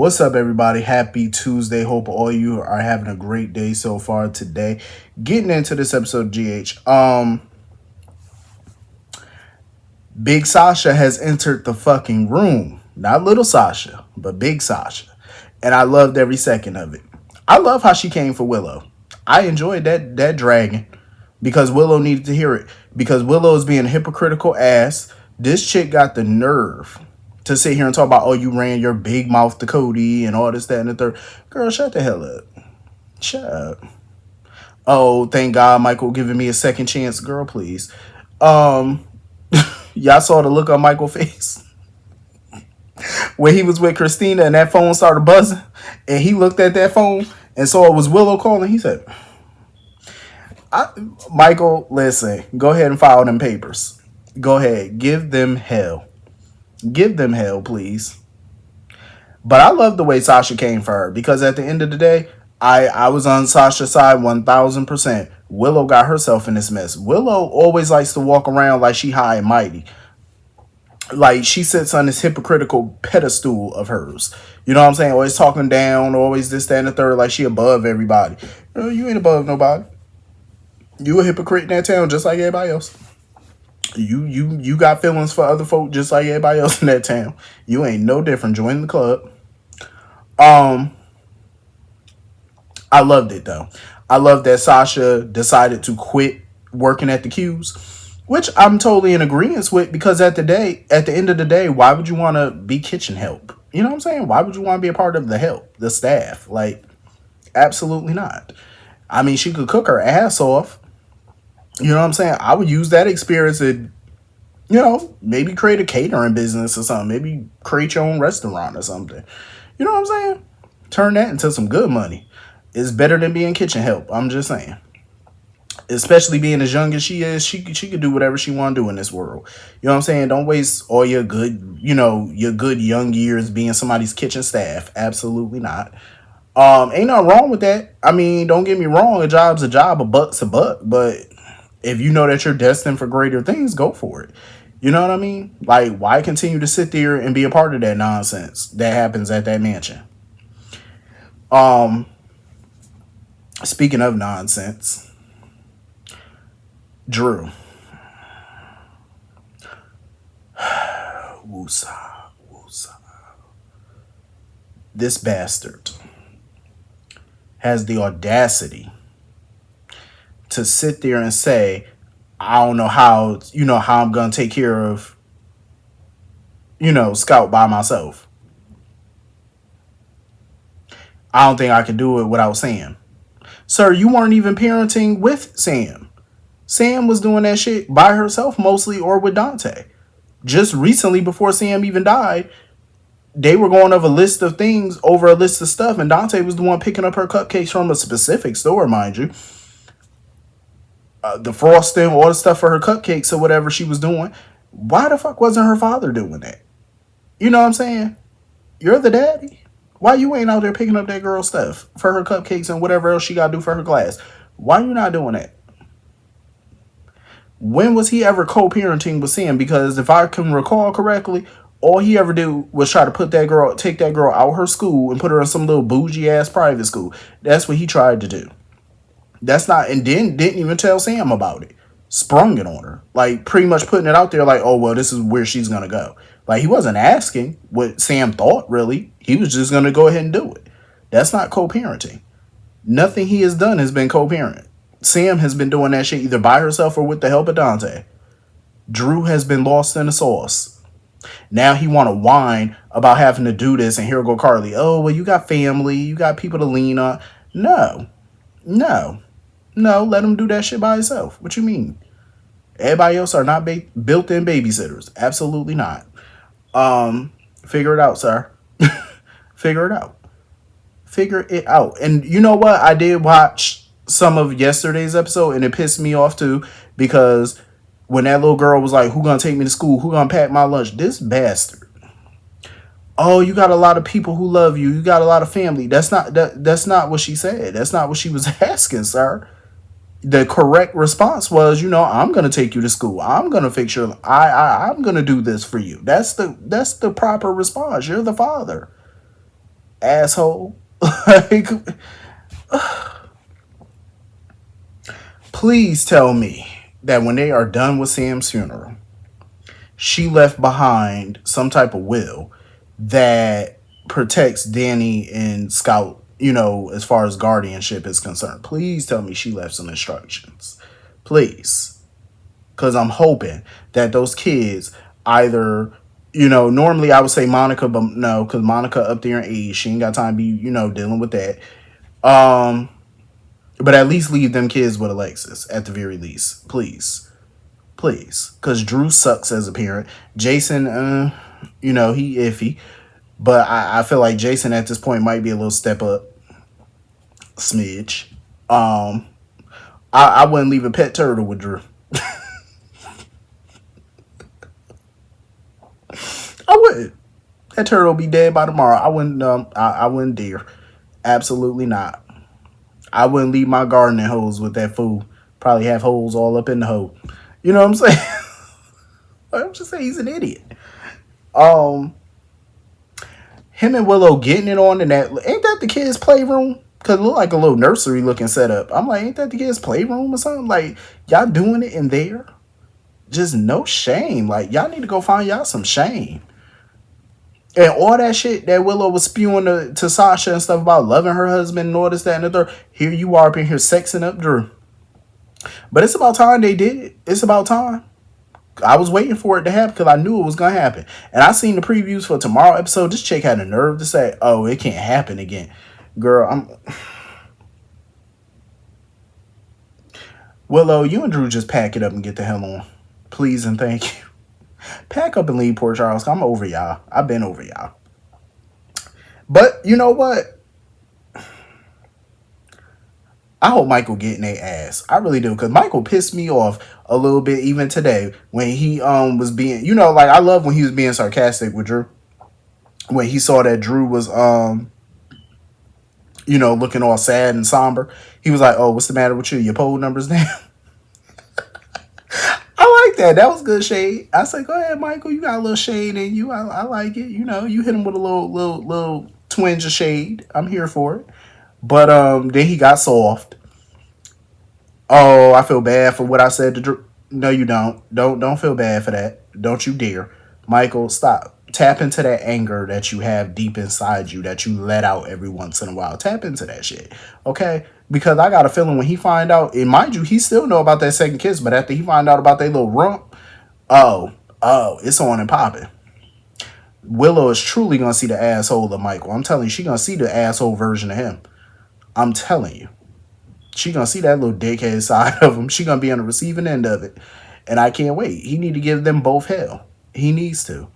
What's up, everybody? Happy Tuesday. Hope all you are having a great day so far today. Getting into this episode of GH. Big Sasha has entered the fucking room. Not little Sasha, but big Sasha. And I loved every second of it. I love how she came for Willow. I enjoyed that dragging because Willow needed to hear it. Because Willow is being a hypocritical ass. This chick got the nerve to sit here and talk about, oh, you ran your big mouth to Cody and all this, that, and the third. Girl, shut the hell up. Shut up. Oh, thank God Michael giving me a second chance. Girl, please. Y'all saw the look on Michael's face when he was with Christina and that phone started buzzing and he looked at that phone and saw it was Willow calling. He said, Michael, listen, go ahead and file them papers. Go ahead. Give them hell. Give them hell, please. But I love the way Sasha came for her because at the end of the day, I was on Sasha's side 1000%. Willow got herself in this mess. Willow always likes to walk around like she high and mighty. Like she sits on this hypocritical pedestal of hers. You know what I'm saying? Always talking down, always this, that, and the third, like she above everybody. You ain't above nobody. You a hypocrite in that town just like everybody else. You got feelings for other folk just like everybody else in that town. You ain't no different. Join the club. I loved it though. I love that Sasha decided to quit working at the Q's, which I'm totally in agreement with because at the end of the day, why would you want to be kitchen help? You know what I'm saying? Why would you want to be a part of the help, the staff? Like, absolutely not. I mean, she could cook her ass off. You know what I'm saying? I would use that experience to, maybe create a catering business or something. Maybe create your own restaurant or something. You know what I'm saying? Turn that into some good money. It's better than being kitchen help. I'm just saying. Especially being as young as she is, she could do whatever she want to do in this world. You know what I'm saying? Don't waste all your good, your good young years being somebody's kitchen staff. Absolutely not. Ain't nothing wrong with that. I mean, don't get me wrong. A job's a job, a buck's a buck. But if you know that you're destined for greater things, go for it. You know what I mean? Like, why continue to sit there and be a part of that nonsense that happens at that mansion? Speaking of nonsense, Drew. Woosah, woosah. This bastard has the audacity to sit there and say, I don't know how, how I'm going to take care of, Scout by myself. I don't think I can do it without Sam. Sir, you weren't even parenting with Sam. Sam was doing that shit by herself mostly or with Dante. Just recently, before Sam even died, they were going over a list of stuff, and Dante was the one picking up her cupcakes from a specific store, mind you. The frosting, all the stuff for her cupcakes or whatever she was doing. Why the fuck wasn't her father doing that? You know what I'm saying? You're the daddy. Why you ain't out there picking up that girl's stuff for her cupcakes and whatever else she got to do for her class? Why you not doing that? When was he ever co-parenting with Sam? Because if I can recall correctly, all he ever did was try to take that girl out of her school and put her in some little bougie ass private school. That's what he tried to do. And didn't even tell Sam about it. Sprung it on her. Like, pretty much putting it out there like, oh, well, this is where she's going to go. Like, he wasn't asking what Sam thought, really. He was just going to go ahead and do it. That's not co-parenting. Nothing he has done has been co-parent. Sam has been doing that shit either by herself or with the help of Dante. Drew has been lost in the sauce. Now he want to whine about having to do this, and here go Carly. Oh, well, you got family. You got people to lean on. No, let him do that shit by himself. What you mean? Everybody else are not built-in babysitters. Absolutely not. Figure it out, sir. Figure it out. Figure it out. And you know what? I did watch some of yesterday's episode, and it pissed me off too, because when that little girl was like, who gonna take me to school? Who gonna pack my lunch? This bastard. Oh, you got a lot of people who love you. You got a lot of family. That's not what she said. That's not what she was asking, sir. The correct response was, I'm gonna take you to school. I'm gonna fix your. I'm gonna do this for you. That's the proper response. You're the father. asshole. Like, please tell me that when they are done with Sam's funeral, she left behind some type of will that protects Danny and Scout, as far as guardianship is concerned. Please tell me she left some instructions. Please. Because I'm hoping that those kids either, normally I would say Monica, but no, because Monica up there in age, she ain't got time to be, dealing with that. Um, but at least leave them kids with Alexis at the very least. Please. Please. Because Drew sucks as a parent. Jason, he iffy. But I feel like Jason at this point might be a little step up. Smidge. Um, I wouldn't leave a pet turtle with Drew. I wouldn't. That turtle will be dead by tomorrow. I wouldn't. I wouldn't dare. Absolutely not. I wouldn't leave my gardening hose with that fool. Probably have holes all up in the hole. You know what I'm saying? I'm just saying he's an idiot. Um, him and Willow getting it on in that. Ain't that the kids' playroom? Cause it look like a little nursery looking setup. I'm like, ain't that the kids' playroom or something? Like y'all doing it in there? Just no shame. Like y'all need to go find y'all some shame. And all that shit that Willow was spewing to Sasha and stuff about loving her husband and all this, that, and the third. Here you are up in here sexing up Drew. But it's about time they did it. It's about time. I was waiting for it to happen because I knew it was going to happen. And I seen the previews for tomorrow episode. This chick had the nerve to say, oh, it can't happen again. Girl, Willow, you and Drew just pack it up and get the hell on. Please and thank you. Pack up and leave Port Charles. I'm over y'all. I've been over y'all. But you know what? I hope Michael getting their ass. I really do. Because Michael pissed me off a little bit even today when he was being, like I love when he was being sarcastic with Drew. When he saw that Drew was looking all sad and somber. He was like, oh, what's the matter with you? Your poll numbers down? I like that. That was good shade. I said, go ahead, Michael. You got a little shade in you. I like it. You hit him with a little twinge of shade. I'm here for it. But then he got soft. Oh, I feel bad for what I said to Drew. No, you don't. Don't feel bad for that. Don't you dare. Michael, stop. Tap into that anger that you have deep inside you that you let out every once in a while. Tap into that shit. Okay? Because I got a feeling when he find out, and mind you, he still know about that second kiss, but after he find out about that little rump, oh, it's on and popping. Willow is truly gonna see the asshole of Michael. I'm telling you, she gonna see the asshole version of him. I'm telling you. She gonna see that little dickhead side of him. She gonna be on the receiving end of it. And I can't wait. He need to give them both hell. He needs to.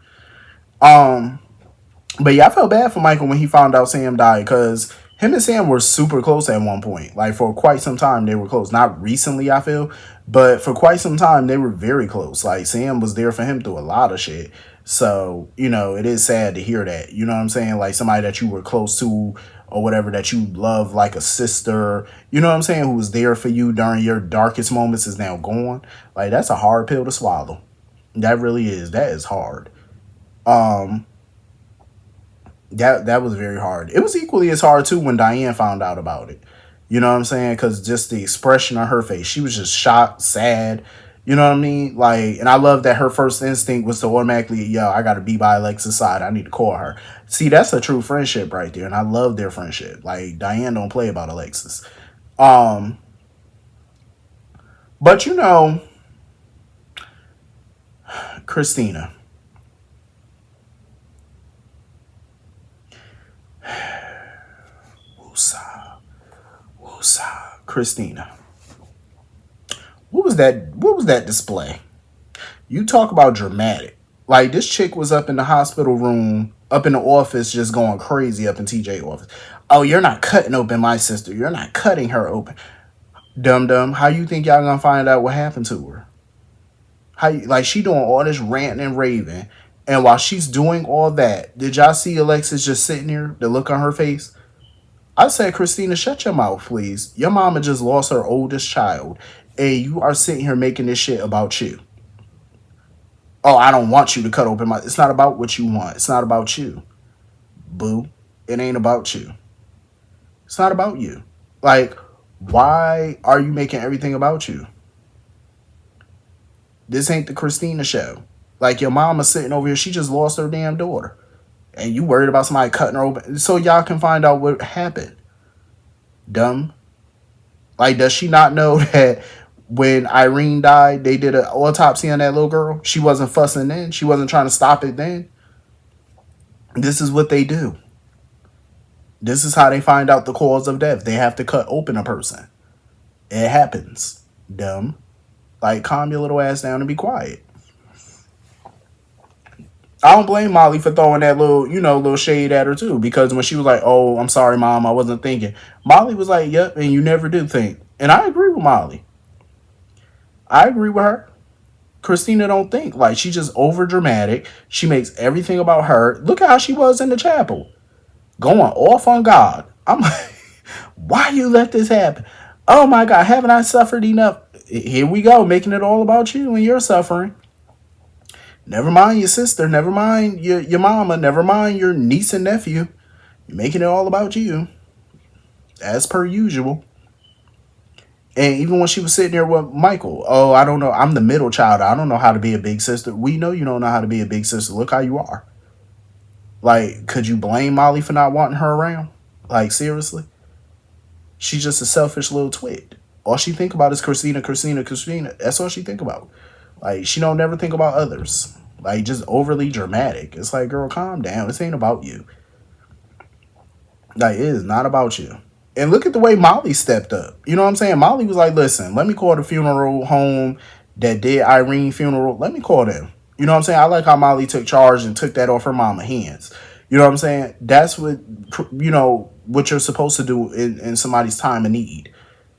But yeah, I felt bad for Michael when he found out Sam died because him and Sam were super close at one point. Like for quite some time they were close. Not recently, I feel, but for quite some time they were very close. Like Sam was there for him through a lot of shit. So, it is sad to hear that. You know what I'm saying? Like somebody that you were close to or whatever that you love like a sister, you know what I'm saying, who was there for you during your darkest moments is now gone. Like that's a hard pill to swallow. That really is. That is hard. Um that was very hard. It was equally as hard too when Diane found out about it. You know what I'm saying? Because just the expression on her face, she was just shocked, sad. You know what I mean? Like, and I love that her first instinct was to automatically, yo, I got to be by Alexa's side. I need to call her. See, that's a true friendship right there, and I love their friendship. Like Diane don't play about Alexis. But Christina. Woosah. Christina. What was that display? You talk about dramatic. Like this chick was up in the hospital room, up in the office, just going crazy up in TJ office. Oh, you're not cutting open my sister. You're not cutting her open. Dum dum. How you think y'all gonna find out what happened to her? Like she doing all this ranting and raving, and while she's doing all that, did y'all see Alexis just sitting there? The look on her face. I said, Christina, shut your mouth, please. Your mama just lost her oldest child, and you are sitting here making this shit about you. Oh, I don't want you to cut open my... It's not about what you want. It's not about you, boo. It ain't about you. It's not about you. Like, why are you making everything about you? This ain't the Christina show. Like, your mama sitting over here, she just lost her damn daughter. And you worried about somebody cutting her open so y'all can find out what happened. Dumb. Like, does she not know that when Irene died, they did an autopsy on that little girl? She wasn't fussing then. She wasn't trying to stop it then. This is what they do. This is how they find out the cause of death. They have to cut open a person. It happens. Dumb. Like, calm your little ass down and be quiet. I don't blame Molly for throwing that little, little shade at her too. Because when she was like, "Oh, I'm sorry, mom, I wasn't thinking," Molly was like, "Yep, and you never did think." And I agree with Molly. I agree with her. Christina don't think. Like, she just over dramatic. She makes everything about her. Look at how she was in the chapel. Going off on God. I'm like, why you let this happen? Oh my God, haven't I suffered enough? Here we go, making it all about you and your suffering. Never mind your sister, never mind your mama, never mind your niece and nephew. You're making it all about you. As per usual. And even when she was sitting there with Michael, "Oh, I don't know. I'm the middle child. I don't know how to be a big sister." We know you don't know how to be a big sister. Look how you are. Like, could you blame Molly for not wanting her around? Like, seriously? She's just a selfish little twit. All she think about is Christina, Christina, Christina. That's all she think about. Like, she don't never think about others. Like, just overly dramatic. It's like, girl, calm down. This ain't about you. Like, it is not about you. And look at the way Molly stepped up. You know what I'm saying? Molly was like, "Listen, let me call the funeral home that did Irene funeral. Let me call them." You know what I'm saying? I like how Molly took charge and took that off her mama hands. You know what I'm saying? That's what you're supposed to do in somebody's time of need.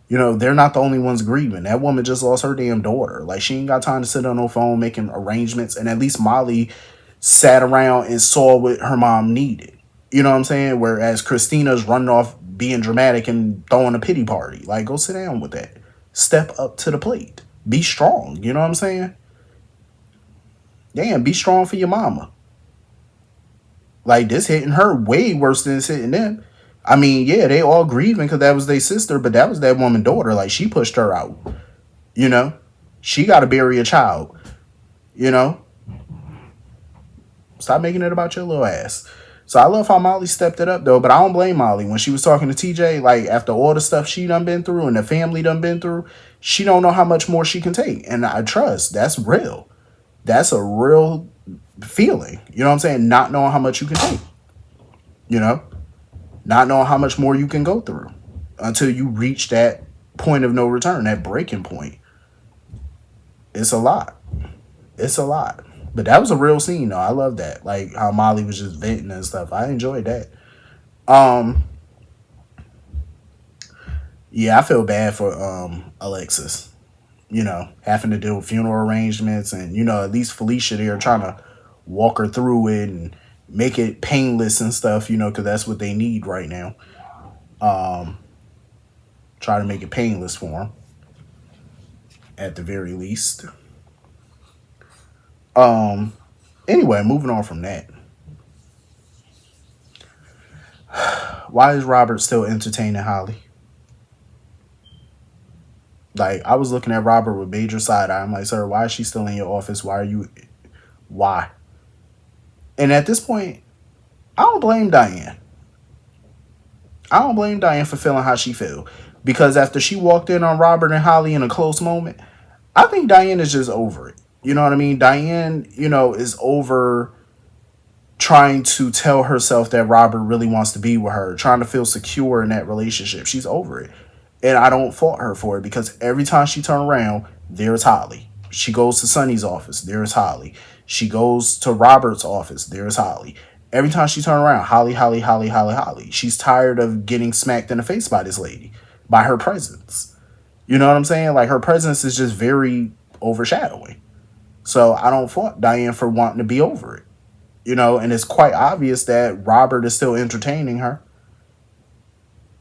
They're not the only ones grieving. That woman just lost her damn daughter. Like, she ain't got time to sit on her phone making arrangements. And at least Molly sat around and saw what her mom needed. You know what I'm saying? Whereas Christina's running off being dramatic and throwing a pity party. Like, go sit down with that. Step up to the plate. Be strong. You know what I'm saying? Damn, be strong for your mama. Like, this hitting her way worse than it's hitting them. I mean, yeah, they all grieving because that was their sister, but that was that woman's daughter. Like, she pushed her out. She got to bury a child. Stop making it about your little ass. So I love how Molly stepped it up, though, but I don't blame Molly. When she was talking to TJ, like, after all the stuff she done been through and the family done been through, she don't know how much more she can take. And I trust. That's real. That's a real feeling. You know what I'm saying? Not knowing how much you can take. Not knowing how much more you can go through until you reach that point of no return, that breaking point. It's a lot. It's a lot. But that was a real scene, though. I love that. Like, how Molly was just venting and stuff. I enjoyed that. Yeah, I feel bad for Alexis. Having to deal with funeral arrangements and, at least Felicia there trying to walk her through it and make it painless and stuff, because that's what they need right now. Try to make it painless for them, at the very least. Anyway, moving on from that. Why is Robert still entertaining Holly? Like, I was looking at Robert with major side eye. I'm like, "Sir, why is she still in your office? Why?" And at this point, I don't blame Diane. I don't blame Diane for feeling how she feel. Because after she walked in on Robert and Holly in a close moment, I think Diane is just over it. You know what I mean? Diane, is over trying to tell herself that Robert really wants to be with her, trying to feel secure in that relationship. She's over it. And I don't fault her for it because every time she turns around, there's Holly. She goes to Sonny's office, there's Holly. She goes to Robert's office, there's Holly. Every time she turns around, Holly, Holly, Holly, Holly, Holly. She's tired of getting smacked in the face by this lady, by her presence. You know what I'm saying? Like, her presence is just very overshadowing. So I don't fault Diane for wanting to be over it. And it's quite obvious that Robert is still entertaining her.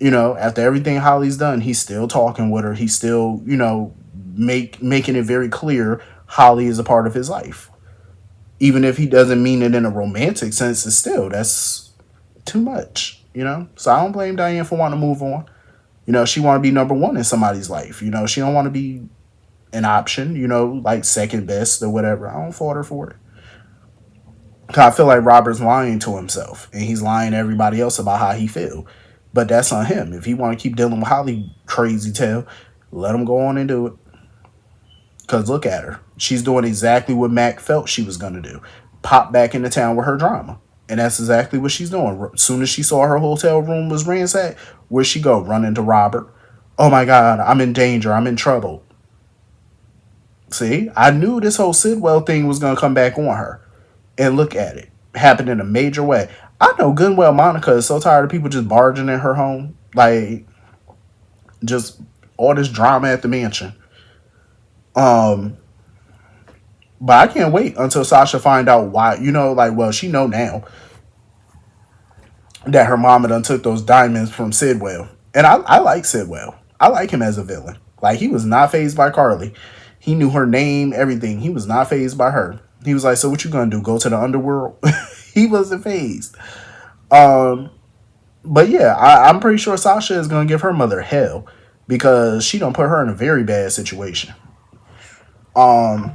After everything Holly's done, he's still talking with her. He's still, making it very clear Holly is a part of his life. Even if he doesn't mean it in a romantic sense, that's too much. you know? So I don't blame Diane for wanting to move on. You know, she want to be number one in somebody's life. You know, she don't want to be an option, you know, like second best or whatever. I don't fault her for it. Cause I feel like Robert's lying to himself and he's lying to everybody else about how he feel. But that's on him. If he want to keep dealing with Holly crazy tail, let him go on and do it. Cause look at her. She's doing exactly what Mac felt she was gonna do. Pop back into town with her drama. And that's exactly what she's doing. As soon as she saw her hotel room was ransacked, where'd she go? Run into Robert. Oh my God, I'm in danger. I'm in trouble. See, I knew this whole Sidwell thing was gonna come back on her. And look at it. Happened in a major way. I know good and well Monica is so tired of people just barging in her home. Like, just all this drama at the mansion. Um, but I can't wait until Sasha find out why. You know, like, well, she know now that her mama done took those diamonds from Sidwell. And I like Sidwell. I like him as a villain. Like, he was not phased by Carly. He knew her name, everything. He was not phased by her. He was like, so what you gonna do? Go to the underworld? He wasn't phased. But yeah, I'm pretty sure Sasha is gonna give her mother hell because she don't put her in a very bad situation. Um,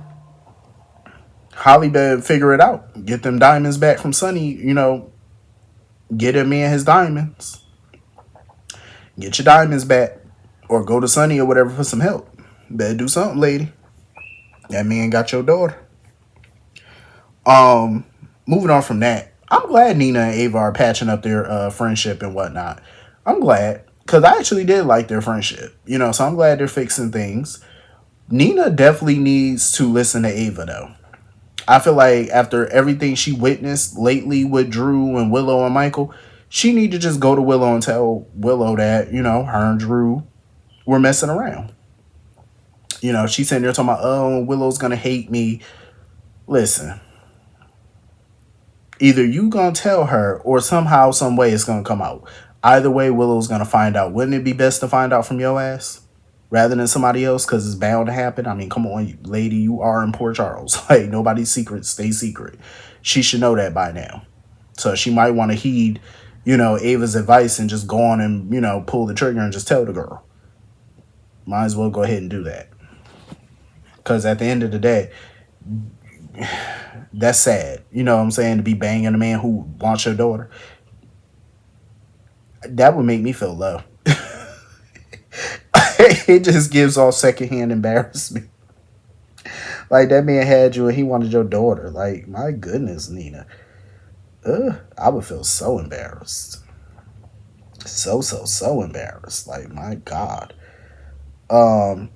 Holly better figure it out. Get them diamonds back from Sonny. You know, get him in his diamonds. Get your diamonds back, or go to Sonny or whatever for some help. Better do something, lady. That man got your daughter. Um, Moving on from that, I'm glad Nina and Ava are patching up their friendship and whatnot. I'm glad because I actually did like their friendship, you know. So I'm glad they're fixing things. Nina definitely needs to listen to Ava though. I feel like after everything she witnessed lately with Drew and Willow and Michael, she need to just go to Willow and tell Willow that, you know, her and Drew were messing around. You know, she's sitting there talking about, oh, Willow's gonna hate me. Listen, either you gonna tell her or somehow, some way it's gonna come out. Either way, Willow's gonna find out. Wouldn't it be best to find out from your ass rather than somebody else? Because it's bound to happen. I mean, come on, lady, you are in Port Charles. Like, nobody's secret stays secret. She should know that by now. So she might want to heed, you know, Ava's advice and just go on and, you know, pull the trigger and just tell the girl. Might as well go ahead and do that. Because at the end of the day, that's sad. You know what I'm saying? To be banging a man who wants your daughter. That would make me feel low. It just gives off secondhand embarrassment. Like, that man had you and he wanted your daughter. Like, my goodness, Nina. I would feel so embarrassed. So embarrassed. Like, my God. I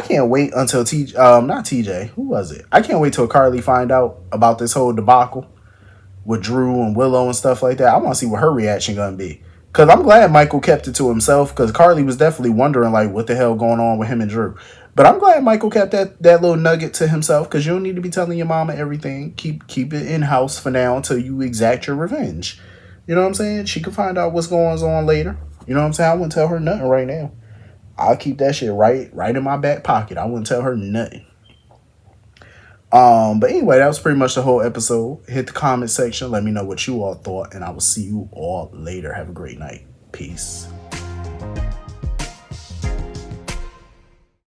can't wait until not TJ, who was it? I can't wait till Carly find out about this whole debacle with Drew and Willow and stuff like that. I want to see what her reaction gonna be. Cause I'm glad Michael kept it to himself. Cause Carly was definitely wondering like what the hell going on with him and Drew. But I'm glad Michael kept that little nugget to himself. Cause you don't need to be telling your mama everything. Keep it in house for now until you exact your revenge. You know what I'm saying? She can find out what's going on later. You know what I'm saying? I wouldn't tell her nothing right now. I'll keep that shit right in my back pocket. I wouldn't tell her nothing. But anyway, that was pretty much the whole episode. Hit the comment section. Let me know what you all thought, and I will see you all later. Have a great night. Peace.